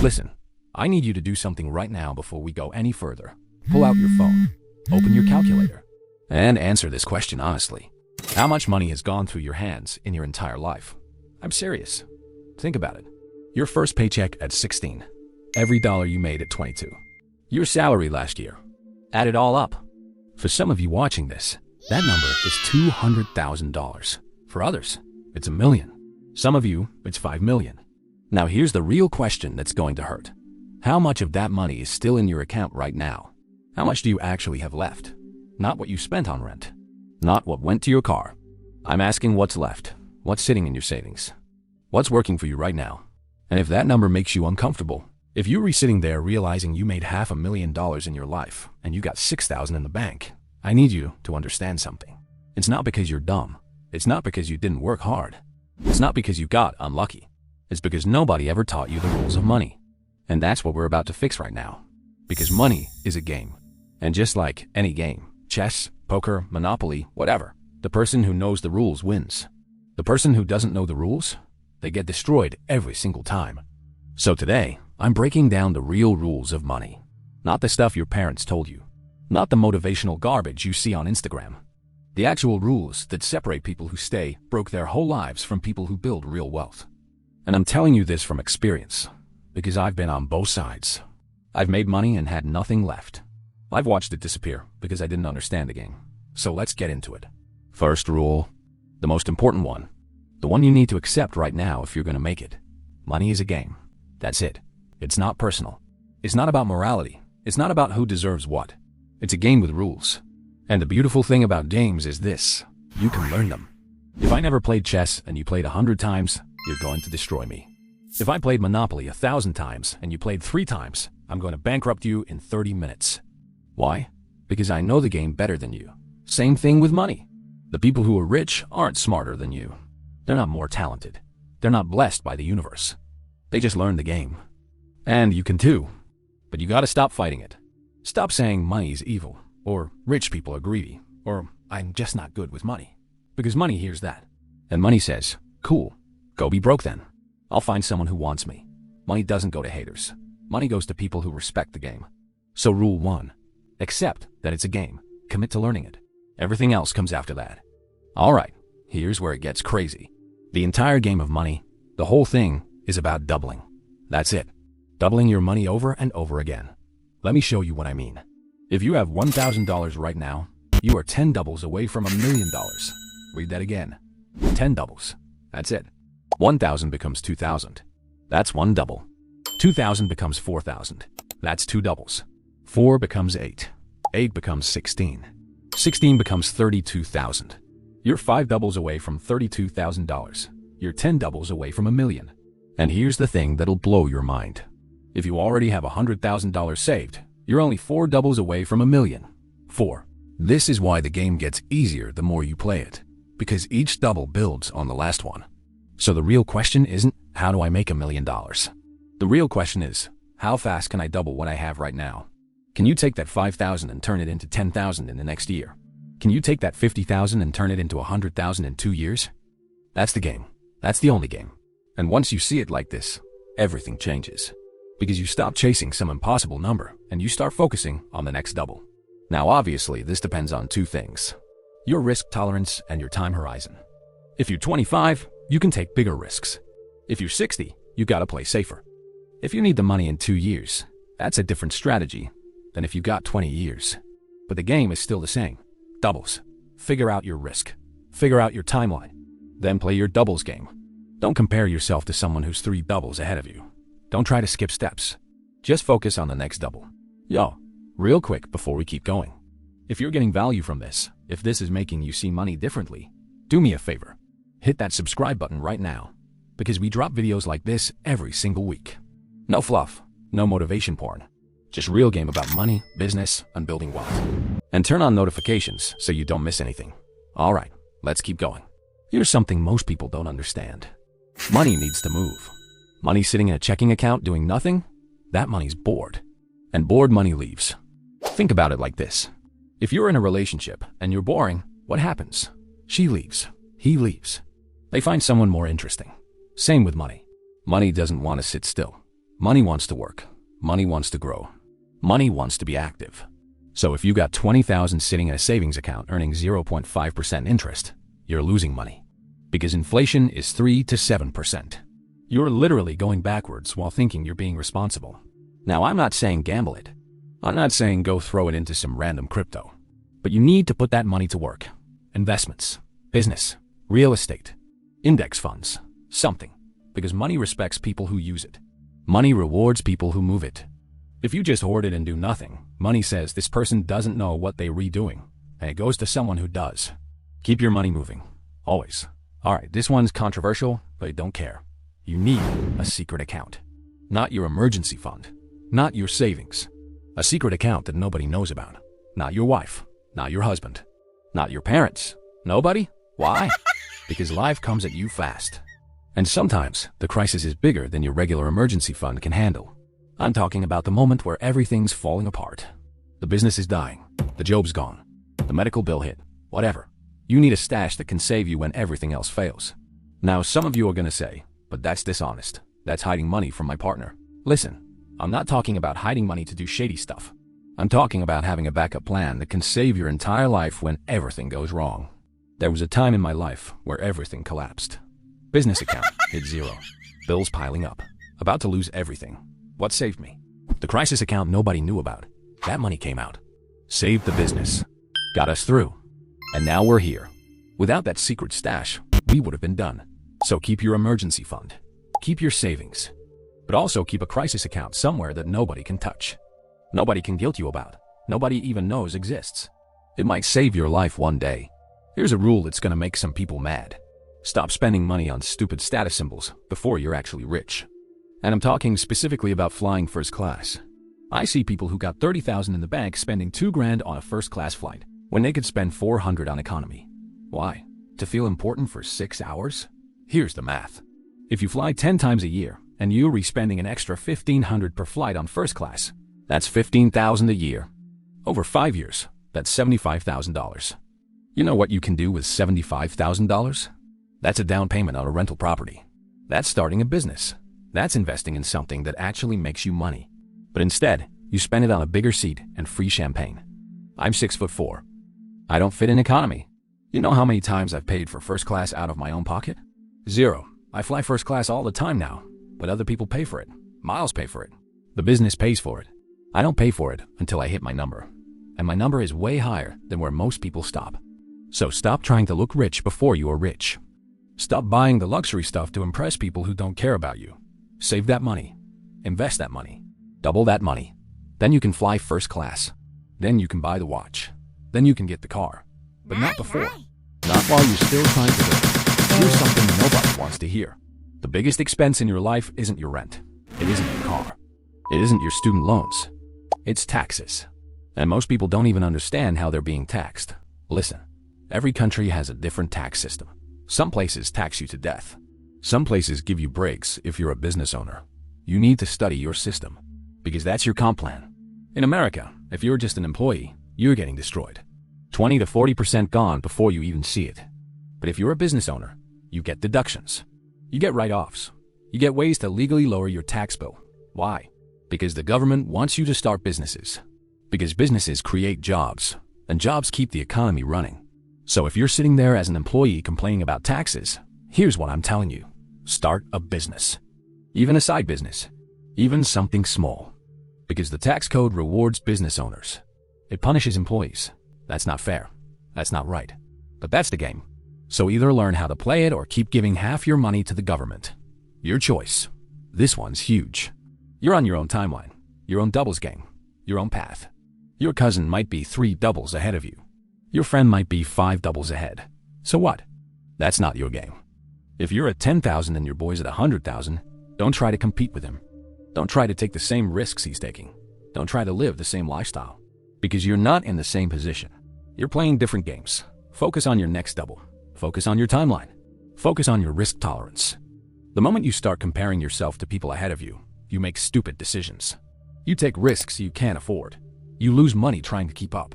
Listen, I need you to do something right now before we go any further. Pull out your phone, open your calculator, and answer this question honestly. How much money has gone through your hands in your entire life? I'm serious. Think about it. Your first paycheck at 16. Every dollar you made at 22. Your salary last year. Add it all up. For some of you watching this, that number is $200,000. For others, it's $1 million. Some of you, it's $5 million. Now here's the real question that's going to hurt. How much of that money is still in your account right now? How much do you actually have left? Not what you spent on rent. Not what went to your car. I'm asking what's left. What's sitting in your savings? What's working for you right now? And if that number makes you uncomfortable, if you're sitting there realizing you made $500,000 in your life and you got $6,000 in the bank, I need you to understand something. It's not because you're dumb. It's not because you didn't work hard. It's not because you got unlucky. It's because nobody ever taught you the rules of money. And that's what we're about to fix right now. Because money is a game. And just like any game, chess, poker, Monopoly, whatever, the person who knows the rules wins. The person who doesn't know the rules, they get destroyed every single time. So today, I'm breaking down the real rules of money. Not the stuff your parents told you. Not the motivational garbage you see on Instagram. The actual rules that separate people who stay broke their whole lives from people who build real wealth. And I'm telling you this from experience, because I've been on both sides. I've made money and had nothing left. I've watched it disappear because I didn't understand the game. So let's get into it. First rule, the most important one, the one you need to accept right now if you're going to make it. Money is a game. That's it. It's not personal. It's not about morality. It's not about who deserves what. It's a game with rules. And the beautiful thing about games is this: you can learn them. If I never played chess and you played 100 times, you're going to destroy me. If I played Monopoly 1,000 times and you played 3 times, I'm going to bankrupt you in 30 minutes. Why? Because I know the game better than you. Same thing with money. The people who are rich aren't smarter than you. They're not more talented. They're not blessed by the universe. They just learned the game. And you can too. But you gotta stop fighting it. Stop saying money is evil, or rich people are greedy, or I'm just not good with money. Because money hears that. And money says, cool, go be broke then. I'll find someone who wants me. Money doesn't go to haters. Money goes to people who respect the game. So rule 1, accept that it's a game. Commit to learning it. Everything else comes after that. Alright, here's where it gets crazy. The entire game of money, the whole thing, is about doubling. That's it. Doubling your money over and over again. Let me show you what I mean. If you have $1,000 right now, you are 10 doubles away from $1 million. Read that again. 10 doubles. That's it. 1,000 becomes 2,000. That's 1 double. 2,000 becomes 4,000. That's 2 doubles. 4 becomes 8. 8 becomes 16. 16 becomes 32,000. You're 5 doubles away from $32,000. You're 10 doubles away from $1 million. And here's the thing that'll blow your mind. If you already have $100,000 saved, you're only 4 doubles away from $1 million. 4. This is why the game gets easier the more you play it, because each double builds on the last one. So the real question isn't, how do I make $1 million? The real question is, how fast can I double what I have right now? Can you take that 5,000 and turn it into 10,000 in the next year? Can you take that 50,000 and turn it into 100,000 in 2 years? That's the game. That's the only game. And once you see it like this, everything changes. Because you stop chasing some impossible number and you start focusing on the next double. Now obviously this depends on 2 things. Your risk tolerance and your time horizon. If you're 25, you can take bigger risks. If you're 60, you gotta play safer. If you need the money in 2 years, that's a different strategy than if you got 20 years. But the game is still the same. Doubles. Figure out your risk. Figure out your timeline. Then play your doubles game. Don't compare yourself to someone who's 3 doubles ahead of you. Don't try to skip steps. Just focus on the next double. Yo, real quick before we keep going. If you're getting value from this, if this is making you see money differently, do me a favor. Hit that subscribe button right now. Because we drop videos like this every single week. No fluff, no motivation porn. Just real game about money, business, and building wealth. And turn on notifications so you don't miss anything. Alright, let's keep going. Here's something most people don't understand. Money needs to move. Money sitting in a checking account doing nothing? That money's bored. And bored money leaves. Think about it like this. If you're in a relationship and you're boring, what happens? She leaves. He leaves. They find someone more interesting. Same with money. Money doesn't want to sit still. Money wants to work. Money wants to grow. Money wants to be active. So if you got 20,000 sitting in a savings account earning 0.5% interest, you're losing money. Because inflation is 3 to 7%. You're literally going backwards while thinking you're being responsible. Now, I'm not saying gamble it. I'm not saying go throw it into some random crypto. But you need to put that money to work. Investments, business, real estate, index funds, something. Because money respects people who use it. Money rewards people who move it. If you just hoard it and do nothing, money says this person doesn't know what they're redoing, and it goes to someone who does. Keep your money moving. Always. Alright, this one's controversial, but I don't care. You need a secret account. Not your emergency fund. Not your savings. A secret account that nobody knows about. Not your wife. Not your husband. Not your parents. Nobody? Why? Because life comes at you fast. And sometimes, the crisis is bigger than your regular emergency fund can handle. I'm talking about the moment where everything's falling apart. The business is dying. The job's gone. The medical bill hit. Whatever. You need a stash that can save you when everything else fails. Now, some of you are gonna say, but that's dishonest. That's hiding money from my partner. Listen, I'm not talking about hiding money to do shady stuff. I'm talking about having a backup plan that can save your entire life when everything goes wrong. There was a time in my life where everything collapsed. Business account hit zero. Bills piling up. About to lose everything. What saved me? The crisis account nobody knew about. That money came out. Saved the business. Got us through. And now we're here. Without that secret stash, we would have been done. So keep your emergency fund. Keep your savings. But also keep a crisis account somewhere that nobody can touch. Nobody can guilt you about. Nobody even knows exists. It might save your life one day. Here's a rule that's gonna make some people mad. Stop spending money on stupid status symbols before you're actually rich. And I'm talking specifically about flying first class. I see people who got 30,000 in the bank spending $2,000 on a first class flight when they could spend 400 on economy. Why? To feel important for 6 hours? Here's the math. If you fly 10 times a year and you're re-spending an extra 1,500 per flight on first class, that's 15,000 a year. Over 5 years, that's $75,000. You know what you can do with $75,000? That's a down payment on a rental property. That's starting a business. That's investing in something that actually makes you money. But instead, you spend it on a bigger seat and free champagne. I'm 6'4". I don't fit in economy. You know how many times I've paid for first class out of my own pocket? 0. I fly first class all the time now, but other people pay for it. Miles pay for it. The business pays for it. I don't pay for it until I hit my number. And my number is way higher than where most people stop. So stop trying to look rich before you are rich. Stop buying the luxury stuff to impress people who don't care about you. Save that money. Invest that money. Double that money. Then you can fly first class. Then you can buy the watch. Then you can get the car. But not before. Not while you're still trying to live. Here's something nobody wants to hear. The biggest expense in your life isn't your rent. It isn't your car. It isn't your student loans. It's taxes. And most people don't even understand how they're being taxed. Listen, every country has a different tax system. Some places tax you to death. Some places give you breaks if you're a business owner. You need to study your system, because that's your comp plan. In America, if you're just an employee, you're getting destroyed. 20 to 40% gone before you even see it. But if you're a business owner, you get deductions. You get write-offs. You get ways to legally lower your tax bill. Why? Because the government wants you to start businesses. Because businesses create jobs, and jobs keep the economy running. So if you're sitting there as an employee complaining about taxes, here's what I'm telling you. Start a business. Even a side business. Even something small. Because the tax code rewards business owners. It punishes employees. That's not fair. That's not right. But that's the game. So either learn how to play it or keep giving half your money to the government. Your choice. This one's huge. You're on your own timeline, your own doubles game, your own path. Your cousin might be 3 doubles ahead of you. Your friend might be 5 doubles ahead. So what? That's not your game. If you're at 10,000 and your boy's at 100,000, don't try to compete with him. Don't try to take the same risks he's taking. Don't try to live the same lifestyle. Because you're not in the same position. You're playing different games. Focus on your next double. Focus on your timeline. Focus on your risk tolerance. The moment you start comparing yourself to people ahead of you, you make stupid decisions. You take risks you can't afford. You lose money trying to keep up.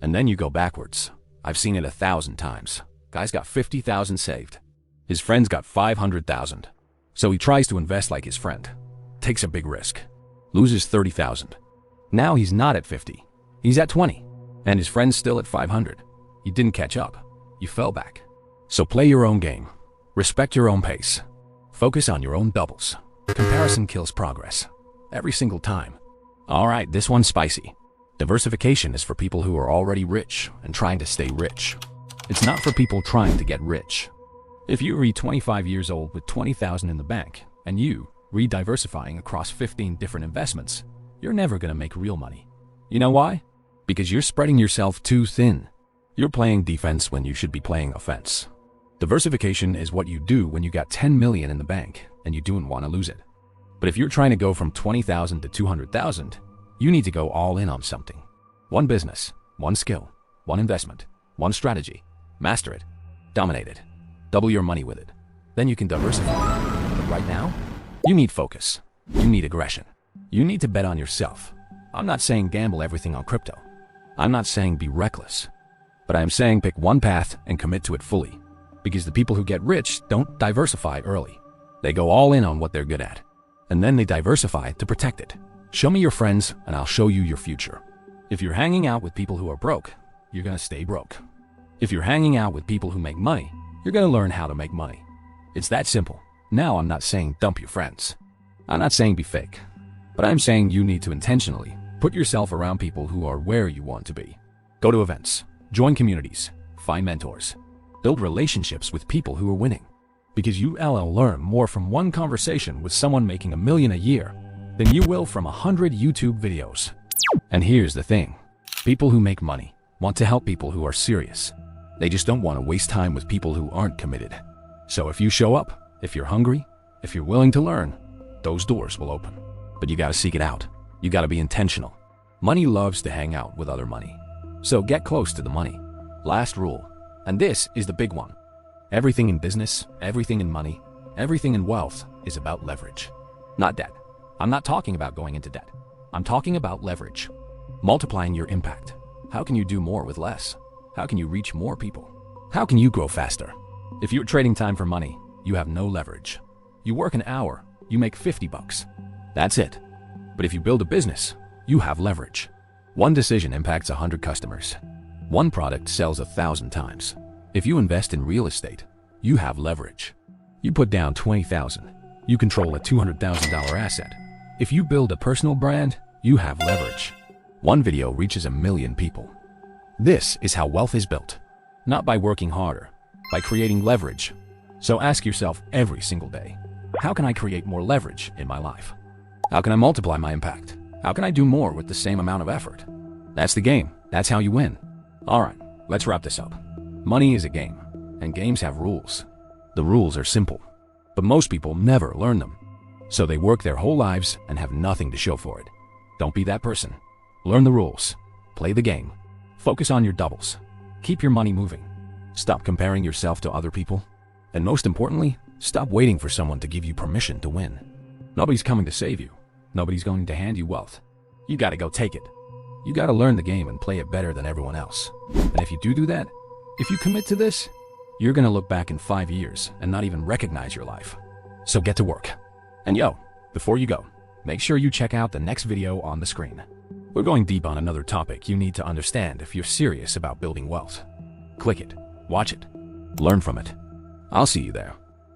And then you go backwards. I've seen it 1,000 times. Guy's got 50,000 saved. His friend's got 500,000. So he tries to invest like his friend. takes a big risk, loses 30,000. Now he's not at 50, he's at 20, and his friend's still at 500. You didn't catch up, you fell back. So play your own game, respect your own pace, focus on your own doubles. Comparison kills progress, every single time. All right, this one's spicy. Diversification is for people who are already rich and trying to stay rich. It's not for people trying to get rich. If you read 25 years old with 20,000 in the bank, and you re-diversifying across 15 different investments, you're never gonna make real money. You know why? Because you're spreading yourself too thin. You're playing defense when you should be playing offense. Diversification is what you do when you got 10 million in the bank and you don't want to lose it. But if you're trying to go from 20,000 to 200,000, you need to go all in on something. One business, one skill, one investment, one strategy. Master it, dominate it, double your money with it. Then you can diversify. But right now, you need focus. You need aggression. You need to bet on yourself. I'm not saying gamble everything on crypto. I'm not saying be reckless. But I'm saying pick one path and commit to it fully. Because the people who get rich don't diversify early. They go all in on what they're good at. And then they diversify to protect it. Show me your friends and I'll show you your future. If you're hanging out with people who are broke, you're gonna stay broke. If you're hanging out with people who make money, you're gonna learn how to make money. It's that simple. Now I'm not saying dump your friends. I'm not saying be fake. But I'm saying you need to intentionally put yourself around people who are where you want to be. Go to events, join communities, find mentors, build relationships with people who are winning. Because you'll learn more from one conversation with someone making $1 million a year than you will from 100 YouTube videos. And here's the thing. People who make money want to help people who are serious. They just don't want to waste time with people who aren't committed. So if you show up, if you're hungry, if you're willing to learn, those doors will open. But you gotta seek it out. You gotta be intentional. Money loves to hang out with other money. So get close to the money. Last rule, and this is the big one. Everything in business, everything in money, everything in wealth is about leverage, not debt. I'm not talking about going into debt. I'm talking about leverage. Multiplying your impact. How can you do more with less? How can you reach more people? How can you grow faster? If you're trading time for money, you have no leverage. You work an hour, you make 50 bucks. That's it. But if you build a business, you have leverage. One decision impacts 100 customers. One product sells 1,000 times. If you invest in real estate, you have leverage. You put down 20,000, you control a $200,000 asset. If you build a personal brand, you have leverage. One video reaches 1 million people. This is how wealth is built. Not by working harder, by creating leverage. So ask yourself every single day, how can I create more leverage in my life? How can I multiply my impact? How can I do more with the same amount of effort? That's the game. That's how you win. All right, let's wrap this up. Money is a game, and games have rules. The rules are simple, but most people never learn them. So they work their whole lives and have nothing to show for it. Don't be that person. Learn the rules. Play the game. Focus on your doubles. Keep your money moving. Stop comparing yourself to other people. And most importantly, stop waiting for someone to give you permission to win. Nobody's coming to save you. Nobody's going to hand you wealth. You gotta go take it. You gotta learn the game and play it better than everyone else. And if you do that, if you commit to this, you're gonna look back in 5 years and not even recognize your life. So get to work. And yo, before you go, make sure you check out the next video on the screen. We're going deep on another topic you need to understand if you're serious about building wealth. Click it, watch it, learn from it. I'll see you there.